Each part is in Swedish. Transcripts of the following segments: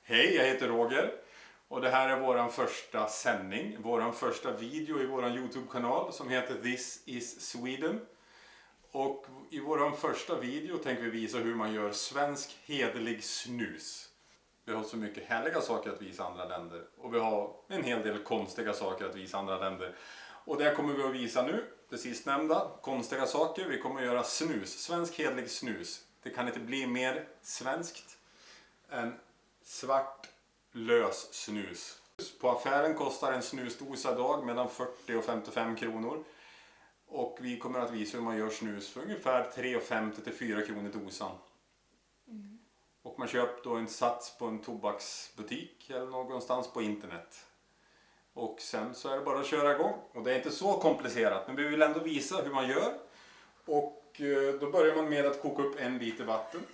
Hej, jag heter Roger och det här är våran första sändning, våran första video i våran YouTube-kanal som heter This is Sweden. Och i våran första video tänker vi visa hur man gör svensk hederlig snus. Vi har så mycket härliga saker att visa andra länder och vi har en hel del konstiga saker att visa andra länder. Och det kommer vi att visa nu, det sistnämnda, konstiga saker. Vi kommer att göra snus, svensk hederlig snus. Det kan inte bli mer svenskt än svart lös snus. På affären kostar en snusdosa idag mellan 40 och 55 kronor. Och vi kommer att visa hur man gör snus för ungefär 3,50 till 4 kronor dosan. Och man köper då en sats på en tobaksbutik eller någonstans på internet. Och sen så är det bara att köra igång. Och det är inte så komplicerat, men vi vill ändå visa hur man gör. Och då börjar man med att koka upp 1 liter vatten.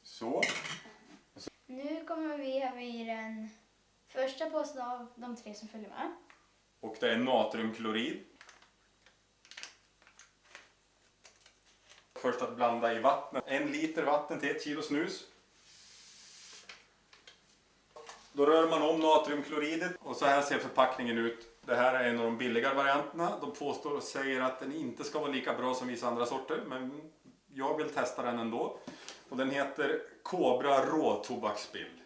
Så. Nu kommer vi ha i den första påsen av de 3 som följer med. Och det är natriumklorid. Först att blanda i vattnet. 1 liter vatten till 1 kilo snus. Då rör man om natriumkloridet och så här ser förpackningen ut. Det här är en av de billigare varianterna. De påstår och säger att den inte ska vara lika bra som vissa andra sorter. Men jag vill testa den ändå. Och den heter Cobra råtobaksspill.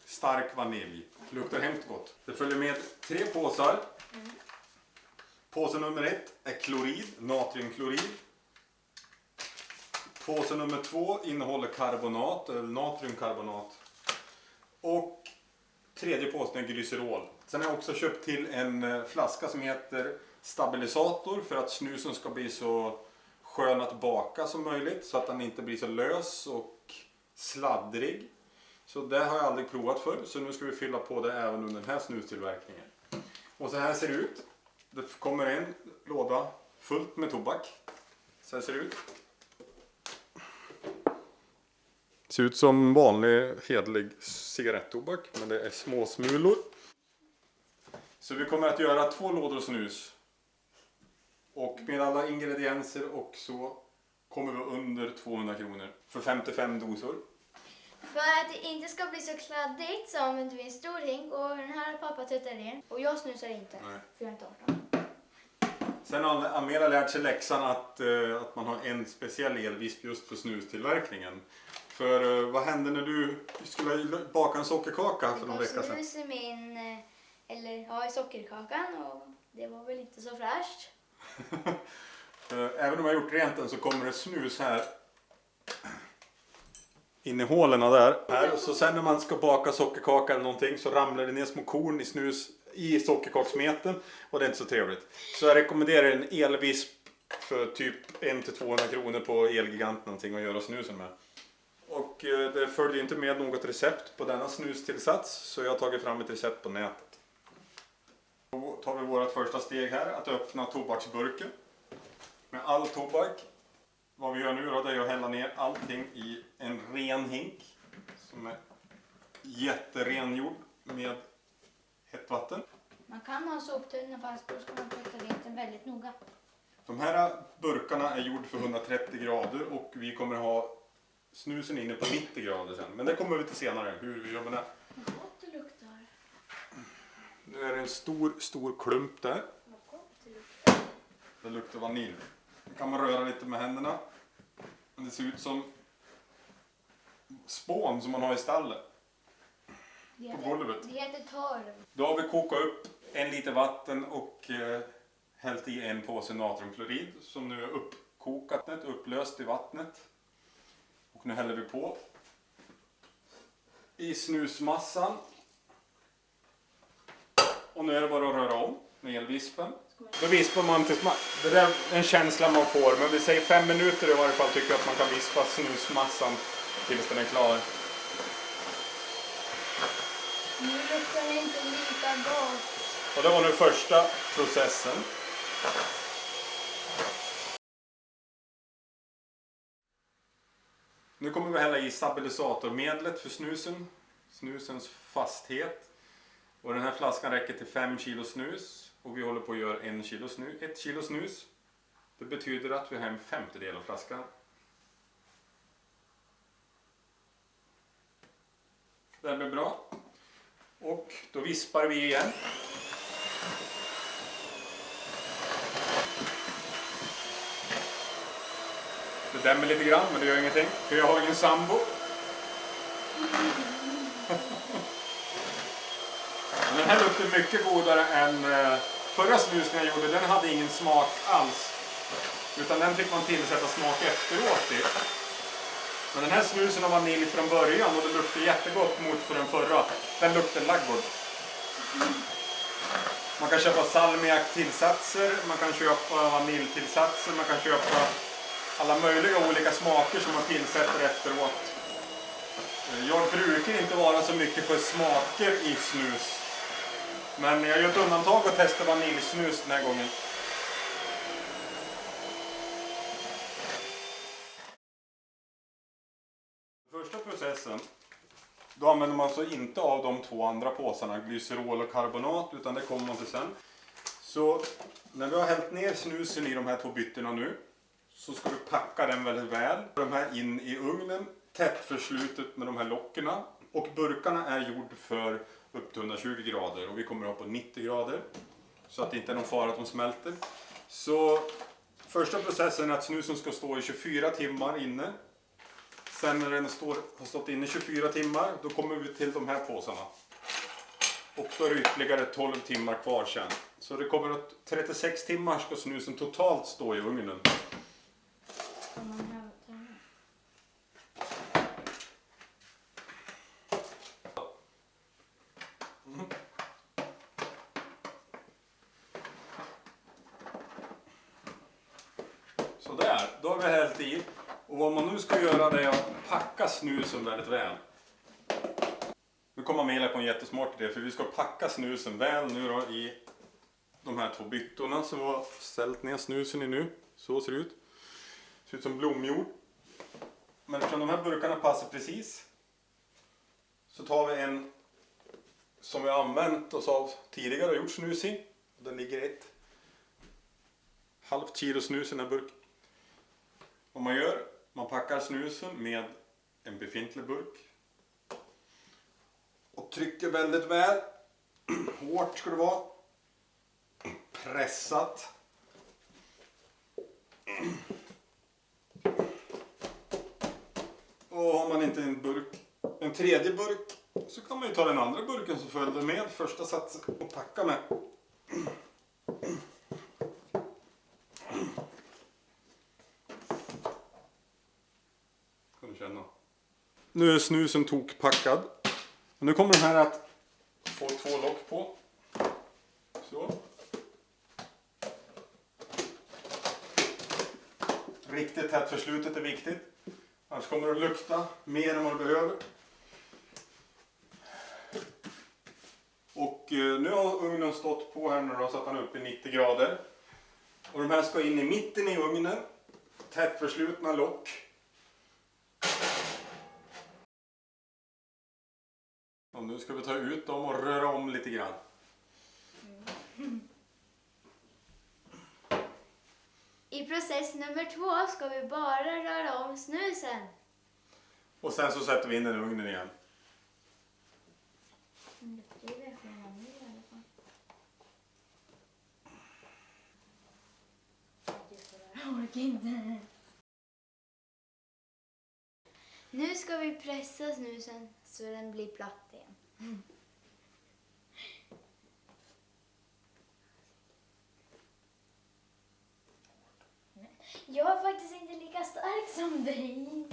Stark vanilj. Luktar hemskt gott. Det följer med 3 påsar. Påse nummer 1 är klorid, natriumklorid. Påse nummer 2 innehåller karbonat, eller natriumkarbonat. Och tredje påsen är glycerol. Sen har jag också köpt till en flaska som heter stabilisator för att snusen ska bli så skön att baka som möjligt. Så att den inte blir så lös och sladdrig. Så det har jag aldrig provat för. Så nu ska vi fylla på det även under den här snustillverkningen. Och så här ser det ut. Det kommer en låda fullt med tobak. Så här ser det ut. Ser ut som vanlig hedlig cigarettobak, men det är små smulor. Så vi kommer att göra 2 lådor snus. Och med alla ingredienser och så kommer vi under 200 kronor för 55 dosor. För att det inte ska bli så kladdigt så använder vi en stor hink och den här har pappa tvättat in. Och jag snusar inte, Nej. för jag är inte 18. Sen har Amela lärt sig läxan att man har en speciell elvisp just för snustillverkningen. För vad hände när du skulle baka en sockerkaka för någon vecka sedan? Jag snus i min, i sockerkakan och det var väl inte så fräscht. Även om jag har gjort rent den så kommer det snus här in i hålen där. Här. Och så sen när man ska baka sockerkaka eller någonting så ramlar det ner små korn i snus i sockerkaksmeten och det är inte så trevligt. Så jag rekommenderar en elvisp för typ 100-200 kronor på Elgigant någonting att göra snusen med. Och det följer inte med något recept på denna snustillsats så jag har tagit fram ett recept på nätet. Då tar vi vårt första steg här, att öppna tobaksburken med all tobak. Vad vi gör nu då, det är att hälla ner allting i en ren hink som är jätterengjord med hett vatten. Man kan ha soptunna fast då ska man tvätta rent den väldigt noga. De här burkarna är gjord för 130 grader och vi kommer ha snusen inne på 90 grader sen. Men det kommer vi till senare, hur vi gör med det. Vad gott det luktar. Nu är det en stor klump där. Vad gott det luktar. Det luktar vanilj. Nu kan man röra lite med händerna. Men det ser ut som spån som man har i stallet. På golvet. Det heter torv. Då har vi kokat upp 1 liter vatten och hällt i en påse natriumklorid som nu är uppkokat, upplöst i vattnet. Och nu häller vi på i snusmassan. Och nu är det bara att röra om med elvispen. Då vispar man tills det är en känsla man får, men vi säger 5 minuter i varje fall tycker jag att man kan vispa snusmassan tills den är klar. Nu luktar det inte lika gott. Och det var nu första processen. Nu kommer vi hälla i stabilisatormedlet för snusen. Snusens fasthet. Och den här flaskan räcker till 5 kilo snus. Och vi håller på att göra 1 kilo snus. Det betyder att vi har en 50-del av flaskan. Det blir bra. Och då vispar vi igen. Det dämmer lite grann, men det gör ingenting. För jag har ingen sambo. Men den här luktar mycket godare än förra snusen jag gjorde. Den hade ingen smak alls. Utan den fick man tillsätta smak efteråt i. Men den här snusen har vanilj från början och det luktar jättegott mot för den förra. Den luktar laggård. Man kan köpa salmiaktillsatser, man kan köpa vaniljtillsatser, man kan köpa alla möjliga olika smaker som man tillsätter efteråt. Jag brukar inte vara så mycket för smaker i snus. Men jag gör ett undantag och testar vaniljsnus den här gången. Första processen, då använder man så inte av de två andra påsarna, glycerol och karbonat, utan det kommer man till sen. Så när vi har hällt ner snusen i de här två byttorna nu, så ska du packa den väldigt väl. De här in i ugnen, tätt förslutet med de här lockerna. Och burkarna är gjord för upp till 120 grader och vi kommer ha på 90 grader. Så att det inte är någon fara att de smälter. Så första processen är att snusen ska stå i 24 timmar inne. Sen när den har stått inne 24 timmar, då kommer vi till de här påsarna. Och då är det ytterligare 12 timmar kvar sen. Så det kommer att 36 timmar ska snusen totalt stå i ugnen. Sådär, då har vi hällt i. Och vad man nu ska göra det är att packa snusen väldigt väl. Nu kommer Amelia på en jättesmart idé, för vi ska packa snusen väl nu då i de här två byttorna som vi har ställt ner snusen i nu. Så ser det ut. Ser ut som blomjord. Men eftersom de här burkarna passar precis, så tar vi en som vi har använt oss av tidigare och gjort snus i. Den ligger ett halvt kilo snus i den här burken. Vad man gör, man packar snusen med en befintlig burk. Och trycker väldigt väl. Hårt ska det vara. Pressat. Och har man inte en tredje burk, så kan man ju ta den andra burken som följde med första satsen och packa med. Kan du känna. Nu är snusen tokpackad. Och nu kommer den här att få två lock på. Så. Riktigt tätt förslutet är viktigt. Annars kommer det att lukta mer än vad du behöver. Och nu har ugnen stått på här nu då, så att den är uppe i 90 grader. Och de här ska in i mitten i ugnen. Tätt förslutna lock. Och nu ska vi ta ut dem och röra om lite grann. I process nummer 2 ska vi bara röra om snusen. Och sen så sätter vi in den i ugnen igen. Nu ska vi pressa snusen så den blir platt igen. Jag är faktiskt inte lika stark som dig.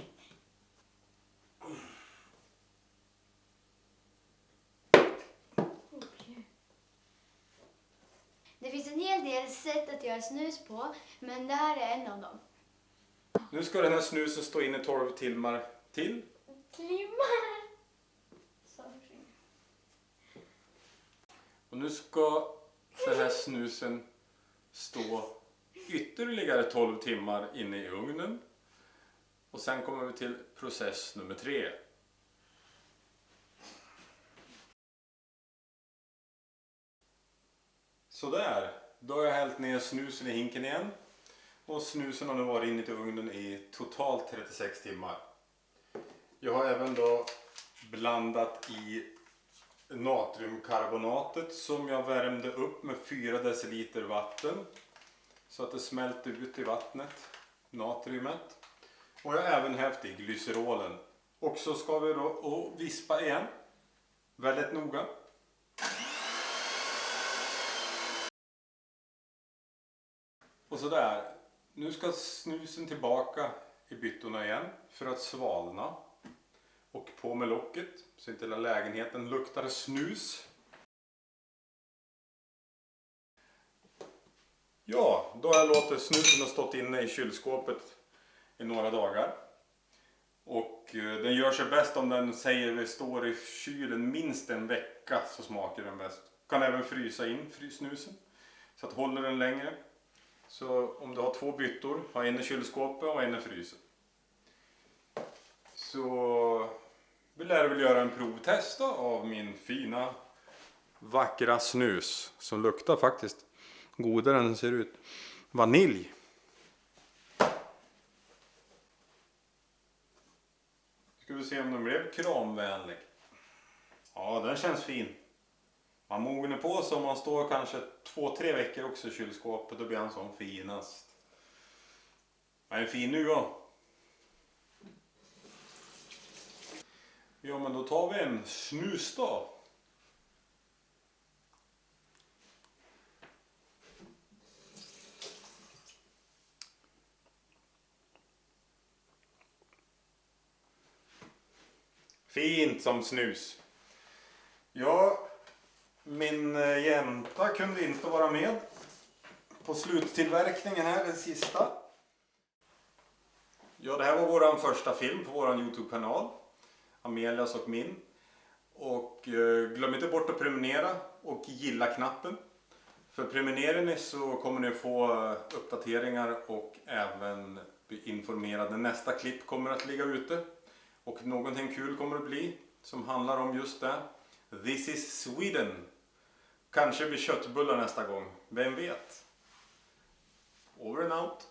Det finns en hel del sätt att göra snus på, men det här är en av dem. Nu ska den här snusen stå inne 12 timmar till. Timmar! Sorry. Och nu ska den här snusen stå ytterligare 12 timmar inne i ugnen. Och sen kommer vi till process nummer 3. Sådär, då har jag hällt ner snusen i hinken igen. Och snusen har nu varit inne i ugnen i totalt 36 timmar. Jag har även då blandat i natriumkarbonatet som jag värmde upp med 4 deciliter vatten så att det smälte ut i vattnet, natriumet. Och jag har även hävt i glycerolen. Och så ska vi då och vispa igen, väldigt noga. Och så där. Nu ska snusen tillbaka i byttorna igen för att svalna. Och på med locket så inte hela lägenheten luktar snus. Ja, då har jag låtit snusen ha stått inne i kylskåpet i några dagar. Och den gör sig bäst om den säger vi står i kylen minst en vecka, så smakar den bäst. Kan även frysa in snusen så att håller den längre. Så om du har 2 byttor, ha en i kylskåpet och en i frysen. Så vi lär väl göra en provtest av min fina vackra snus som luktar faktiskt godare än den ser ut. Vanilj. Ska vi se om den blev kramvänlig. Ja, den känns fin. Man mognar på så om man står kanske 2-3 veckor också i kylskåpet, då blir han som finast. Men fin nu då. Ja, men då tar vi en snus då. Fint som snus. Ja, min jänta kunde inte vara med på sluttillverkningen här, den sista. Ja, det här var våran första film på våran YouTube-kanal. Amelias och min. Och glöm inte bort att prenumerera och gilla knappen. För prenumererar ni så kommer ni få uppdateringar och även bli informerade när nästa klipp kommer att ligga ute. Och någonting kul kommer det bli som handlar om just det. This is Sweden. Kanske blir köttbullar nästa gång. Vem vet? Over and out.